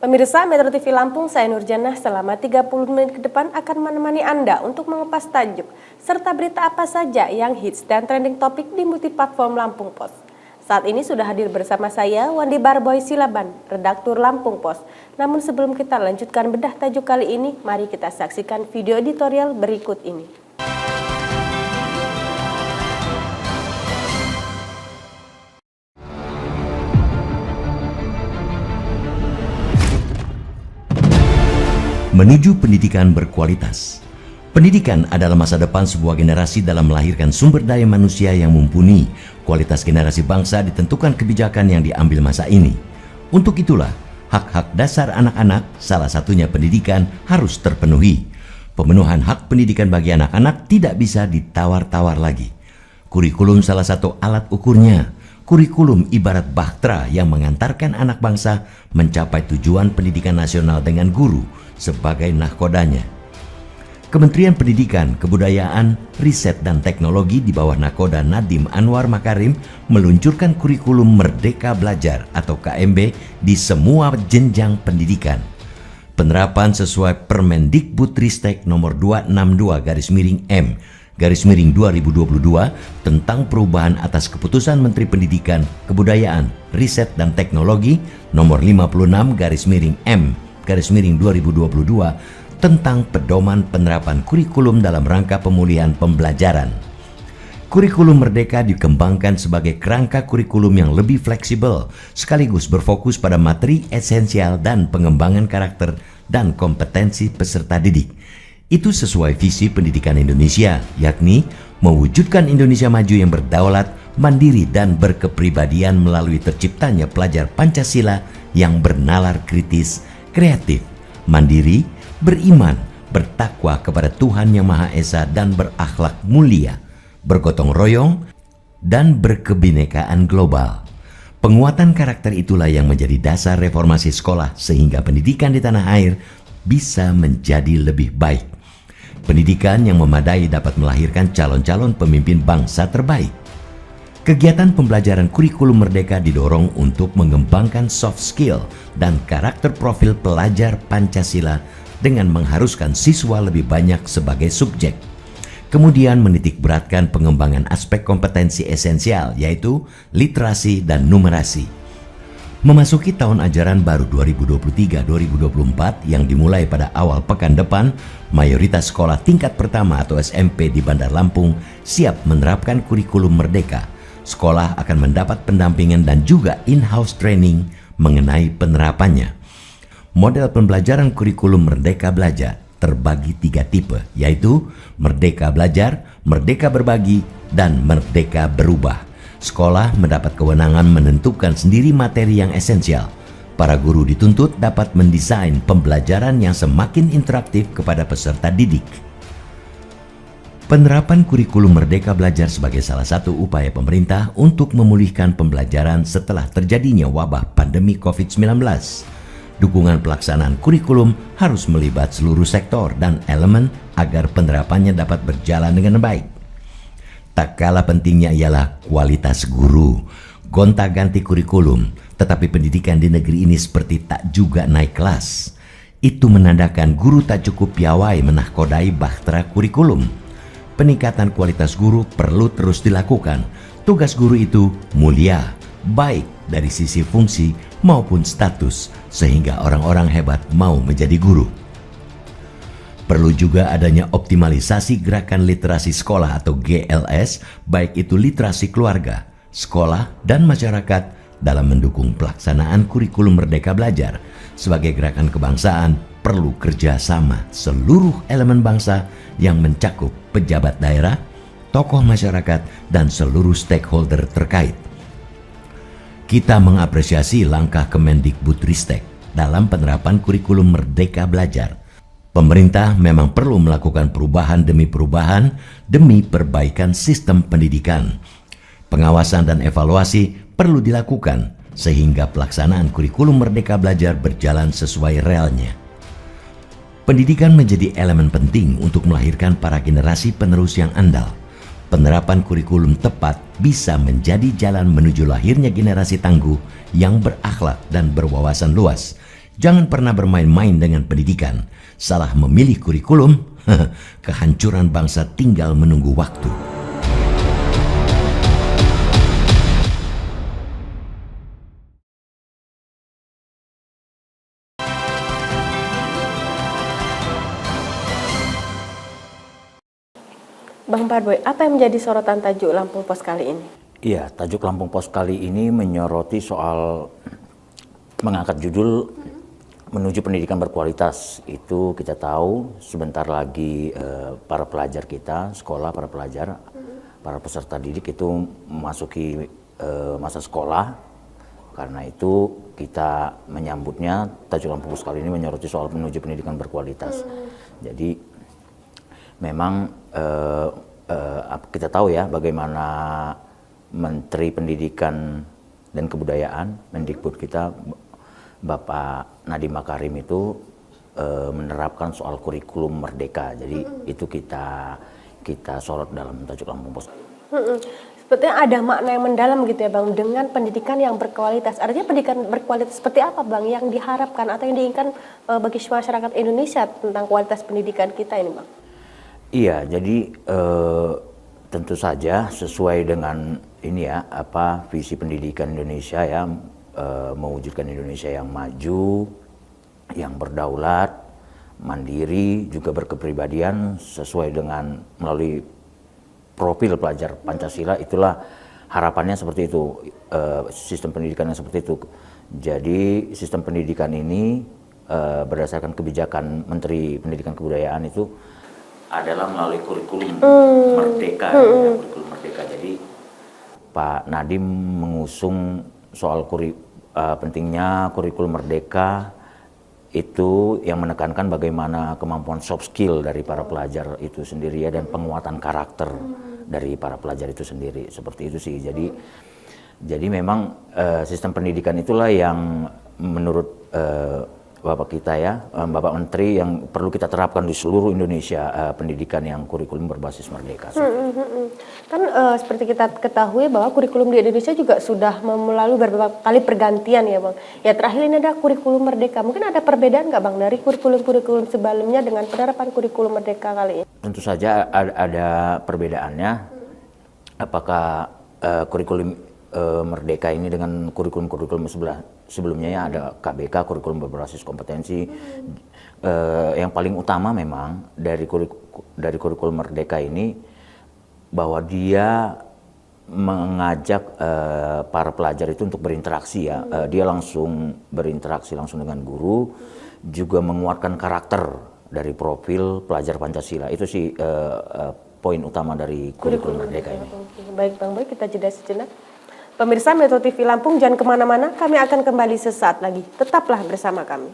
Pemirsa Metro TV Lampung, saya Nurjana selama 30 menit ke depan akan menemani Anda untuk mengupas tajuk serta berita apa saja yang hits dan trending topik di multiplatform Lampung Post. Saat ini sudah hadir bersama saya Wandi Barboy Silaban, redaktur Lampung Post. Namun sebelum kita lanjutkan bedah tajuk kali ini, mari kita saksikan video editorial berikut ini. Menuju pendidikan berkualitas. Pendidikan adalah masa depan sebuah generasi dalam melahirkan sumber daya manusia yang mumpuni. Kualitas generasi bangsa ditentukan kebijakan yang diambil masa ini. Untuk itulah, hak-hak dasar anak-anak, salah satunya pendidikan, harus terpenuhi. Pemenuhan hak pendidikan bagi anak-anak tidak bisa ditawar-tawar lagi. Kurikulum salah satu alat ukurnya. Kurikulum ibarat bahtera yang mengantarkan anak bangsa mencapai tujuan pendidikan nasional dengan guru sebagai nahkodanya. Kementerian Pendidikan, Kebudayaan, Riset dan Teknologi di bawah nakoda Nadiem Anwar Makarim meluncurkan kurikulum Merdeka Belajar atau KMB di semua jenjang pendidikan. Penerapan sesuai Permendikbudristek nomor 262/M/2022 tentang perubahan atas keputusan Menteri Pendidikan, Kebudayaan, Riset dan Teknologi nomor 56/M/2022 tentang pedoman penerapan kurikulum dalam rangka pemulihan pembelajaran. Kurikulum Merdeka dikembangkan sebagai kerangka kurikulum yang lebih fleksibel, sekaligus berfokus pada materi esensial dan pengembangan karakter dan kompetensi peserta didik. Itu sesuai visi pendidikan Indonesia, yakni mewujudkan Indonesia maju yang berdaulat, mandiri dan berkepribadian melalui terciptanya pelajar Pancasila yang bernalar kritis, kreatif, mandiri, beriman, bertakwa kepada Tuhan Yang Maha Esa dan berakhlak mulia, bergotong royong, dan berkebinekaan global. Penguatan karakter itulah yang menjadi dasar reformasi sekolah sehingga pendidikan di tanah air bisa menjadi lebih baik. Pendidikan yang memadai dapat melahirkan calon-calon pemimpin bangsa terbaik. Kegiatan pembelajaran kurikulum Merdeka didorong untuk mengembangkan soft skill dan karakter profil pelajar Pancasila dengan mengharuskan siswa lebih banyak sebagai subjek. Kemudian menitikberatkan pengembangan aspek kompetensi esensial yaitu literasi dan numerasi. Memasuki tahun ajaran baru 2023-2024 yang dimulai pada awal pekan depan, mayoritas sekolah tingkat pertama atau SMP di Bandar Lampung siap menerapkan kurikulum Merdeka. Sekolah akan mendapat pendampingan dan juga in-house training mengenai penerapannya. Model pembelajaran kurikulum Merdeka Belajar terbagi 3 tipe, yaitu Merdeka Belajar, Merdeka Berbagi, dan Merdeka Berubah. Sekolah mendapat kewenangan menentukan sendiri materi yang esensial. Para guru dituntut dapat mendesain pembelajaran yang semakin interaktif kepada peserta didik. Penerapan kurikulum Merdeka Belajar sebagai salah satu upaya pemerintah untuk memulihkan pembelajaran setelah terjadinya wabah pandemi COVID-19. Dukungan pelaksanaan kurikulum harus melibat seluruh sektor dan elemen agar penerapannya dapat berjalan dengan baik. Tak kalah pentingnya ialah kualitas guru. Gonta-ganti kurikulum, tetapi pendidikan di negeri ini seperti tak juga naik kelas. Itu menandakan guru tak cukup piawai menahkodai bahtera kurikulum. Peningkatan kualitas guru perlu terus dilakukan. Tugas guru itu mulia, baik dari sisi fungsi maupun status, sehingga orang-orang hebat mau menjadi guru. Perlu juga adanya optimalisasi gerakan literasi sekolah atau GLS, baik itu literasi keluarga, sekolah, dan masyarakat dalam mendukung pelaksanaan kurikulum Merdeka Belajar. Sebagai gerakan kebangsaan, perlu kerjasama seluruh elemen bangsa yang mencakup pejabat daerah, tokoh masyarakat, dan seluruh stakeholder terkait. Kita mengapresiasi langkah Kemendikbudristek dalam penerapan kurikulum Merdeka Belajar. Pemerintah memang perlu melakukan perubahan demi perbaikan sistem pendidikan. Pengawasan dan evaluasi perlu dilakukan sehingga pelaksanaan kurikulum Merdeka Belajar berjalan sesuai realnya. Pendidikan menjadi elemen penting untuk melahirkan para generasi penerus yang andal. Penerapan kurikulum tepat bisa menjadi jalan menuju lahirnya generasi tangguh yang berakhlak dan berwawasan luas. Jangan pernah bermain-main dengan pendidikan. Salah memilih kurikulum, kehancuran bangsa tinggal menunggu waktu. Bang Parboy, apa yang menjadi sorotan tajuk Lampung Pos kali ini? Iya, tajuk Lampung Pos kali ini menyoroti soal mengangkat judul menuju pendidikan berkualitas. Itu kita tahu sebentar lagi para pelajar kita, sekolah, para pelajar, para peserta didik itu memasuki masa sekolah. Karena itu kita menyambutnya, tajuk Lampung Pos kali ini menyoroti soal menuju pendidikan berkualitas. Jadi memang kita tahu ya bagaimana Menteri Pendidikan dan Kebudayaan, Mendikbud kita, Bapak Nadiem Makarim itu menerapkan soal kurikulum merdeka. Jadi itu kita sorot dalam tajuk Lampung Pos. Sepertinya ada makna yang mendalam gitu ya Bang, dengan pendidikan yang berkualitas. Artinya pendidikan berkualitas seperti apa Bang yang diharapkan atau yang diinginkan bagi masyarakat Indonesia tentang kualitas pendidikan kita ini Bang? Iya, jadi tentu saja sesuai dengan ini ya, visi pendidikan Indonesia ya, mewujudkan Indonesia yang maju, yang berdaulat, mandiri, juga berkepribadian sesuai dengan melalui profil pelajar Pancasila. Itulah harapannya seperti itu, sistem pendidikannya seperti itu. Jadi sistem pendidikan ini berdasarkan kebijakan Menteri Pendidikan Kebudayaan itu adalah melalui kurikulum merdeka, ya, kurikulum merdeka. Jadi Pak Nadiem mengusung soal pentingnya kurikulum merdeka itu yang menekankan bagaimana kemampuan soft skill dari para pelajar itu sendiri ya, dan penguatan karakter dari para pelajar itu sendiri, seperti itu sih. Jadi memang sistem pendidikan itulah yang menurut Bapak kita ya, Bapak Menteri, yang perlu kita terapkan di seluruh Indonesia, pendidikan yang kurikulum berbasis merdeka. Kan seperti kita ketahui bahwa kurikulum di Indonesia juga sudah melalui beberapa kali pergantian ya Bang. Ya terakhir ini ada kurikulum merdeka. Mungkin ada perbedaan nggak Bang dari kurikulum-kurikulum sebelumnya dengan penerapan kurikulum merdeka kali ini? Tentu saja ada perbedaannya. Apakah kurikulum merdeka ini dengan kurikulum-kurikulum sebelumnya ya, ada KBK, kurikulum berbasis kompetensi. Yang paling utama memang dari kurikulum merdeka ini bahwa dia mengajak para pelajar itu untuk berinteraksi ya. Dia langsung berinteraksi langsung dengan guru, juga menguatkan karakter dari profil pelajar Pancasila. Itu sih poin utama dari kurikulum merdeka ini. Baik Bang Boy, kita jeda sejenak. Pemirsa Metro TV Lampung, jangan kemana-mana, kami akan kembali sesaat lagi. Tetaplah bersama kami.